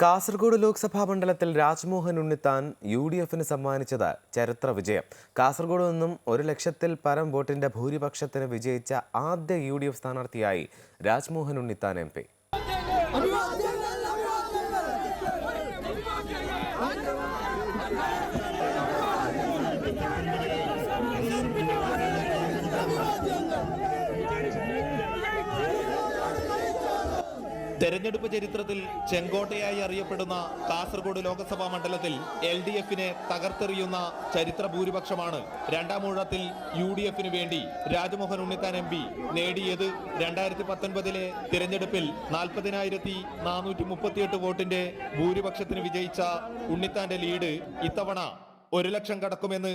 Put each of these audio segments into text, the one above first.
കാസർഗോഡ് ലോക്സഭാ മണ്ഡലത്തിൽ രാജ്മോഹൻ ഉണ്ണിത്താൻ UDFന് സമ്മാനിച്ചത് ചരിത്ര വിജയം. കാസർഗോഡ് നിന്നും 1 ലക്ഷത്തിൽ പരം വോട്ടിന്റെ ഭൂരിപക്ഷത്തിന് വിജയിച്ച ആദ്യ UDF സ്ഥാനാർത്ഥിയായി രാജ്മോഹൻ ഉണ്ണിത്താൻ MP. തെരഞ്ഞെടുപ്പ് ചരിത്രത്തിൽ ചെങ്കോട്ടയായി അറിയപ്പെടുന്ന കാസർഗോഡ് ലോക്സഭാ മണ്ഡലത്തിൽ LDFനെ തകർത്തെറിയുന്ന ചരിത്ര ഭൂരിപക്ഷമാണ് രണ്ടാം ഊഴത്തിൽ UDFന് വേണ്ടി രാജ്മോഹൻ ഉണ്ണിത്താൻ MP നേടിയത്. 2019 തിരഞ്ഞെടുപ്പിൽ 40,438 വോട്ടിന്റെ ഭൂരിപക്ഷത്തിന് വിജയിച്ച ഉണ്ണിത്താന്റെ ലീഡ് ഇത്തവണ 1 ലക്ഷം കടക്കുമെന്ന്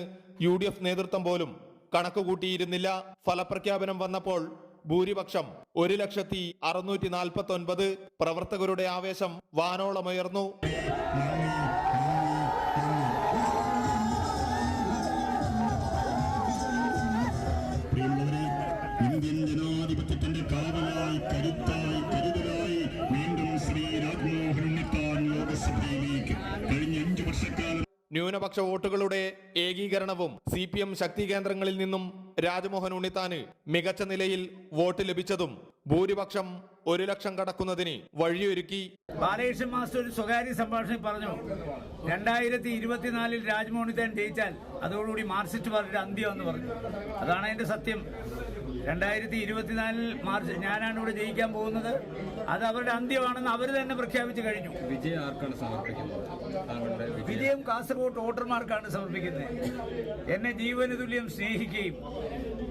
UDF നേതൃത്വം പോലും കണക്കുകൂട്ടിയിരുന്നില്ല. ഫലപ്രഖ്യാപനം വന്നപ്പോൾ ഭൂരിപക്ഷം 1,649,000. പ്രവർത്തകരുടെ ആവേശം വാനോളമുയർന്നു. ഇന്ത്യൻ ജനാധിപത്യത്തിന്റെ കാവലായി കരുത്തായി കരുതലായി വീണ്ടും ശ്രീ രാജ്മോഹൻ ഉണ്ണിത്താൻ ലോകസഭയിലേക്ക് കഴിഞ്ഞ 5 വർഷക്കാലം ന്യൂനപക്ഷ വോട്ടുകളുടെ ഏകീകരണവും CPM ശക്തി കേന്ദ്രങ്ങളിൽ നിന്നും രാജ്മോഹൻ ഉണ്ണിത്താന് മികച്ച നിലയിൽ വോട്ട് ലഭിച്ചതും ഭൂരിപക്ഷം 1 ലക്ഷം കടക്കുന്നതിന് വഴിയൊരുക്കി. ബാലകൃഷ്ണൻ മാസ്റ്റർ ഒരു സ്വകാര്യ സംഭാഷണത്തിൽ പറഞ്ഞു, 2024 രാജ്മോഹൻ ഉണ്ണിത്താൻ ജയിച്ചാൽ അതോടുകൂടി മാർക്സിസ്റ്റ് പാർട്ടിയുടെ അന്ത്യം എന്ന് പറഞ്ഞു. അതാണ് അതിന്റെ സത്യം. 2024 മാർച്ച് ഞാനാണ് ഇവിടെ ജയിക്കാൻ പോകുന്നത്, അത് അവരുടെ അന്ത്യമാണെന്ന് അവർ തന്നെ പ്രഖ്യാപിച്ചു കഴിഞ്ഞു. വിജയം ആർക്കാണ് സമർപ്പിക്കുന്നത്? വിജയം കാസർഗോഡ് വോട്ടർമാർക്കാണ് സമർപ്പിക്കുന്നത്. എന്നെ ജീവന തുല്യം സ്നേഹിക്കുകയും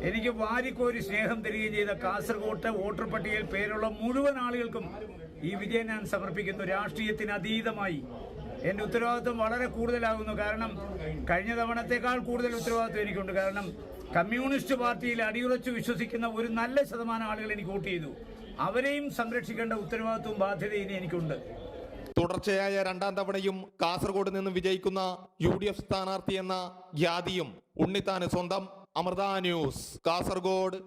എനിക്ക് വാരിക്കോരി സ്നേഹം തരികയും ചെയ്ത കാസർഗോഡ് വോട്ടർ പട്ടികയിൽ പേരുള്ള മുഴുവൻ ആളുകൾക്കും ഈ വിജയം ഞാൻ സമർപ്പിക്കുന്നു. രാഷ്ട്രീയത്തിന് അതീതമായി എന്റെ ഉത്തരവാദിത്വം വളരെ കൂടുതലാകുന്നു. കാരണം കഴിഞ്ഞ തവണത്തേക്കാൾ കൂടുതൽ ഉത്തരവാദിത്വം എനിക്കുണ്ട്. കാരണം കമ്മ്യൂണിസ്റ്റ് പാർട്ടിയിൽ അടിയുറച്ചു വിശ്വസിക്കുന്ന ഒരു നല്ല ശതമാനം ആളുകൾ എനിക്ക് വോട്ട് ചെയ്തു. അവരെയും സംരക്ഷിക്കേണ്ട ഉത്തരവാദിത്വവും ബാധ്യതയും എനിക്കുണ്ട്. തുടർച്ചയായ 2ാം തവണയും കാസർഗോഡ് നിന്ന് വിജയിക്കുന്ന UDF സ്ഥാനാർത്ഥി എന്ന ഖ്യാതിയും ഉണ്ണിത്താന് സ്വന്തം. അമൃത ന്യൂസ്, കാസർഗോഡ്.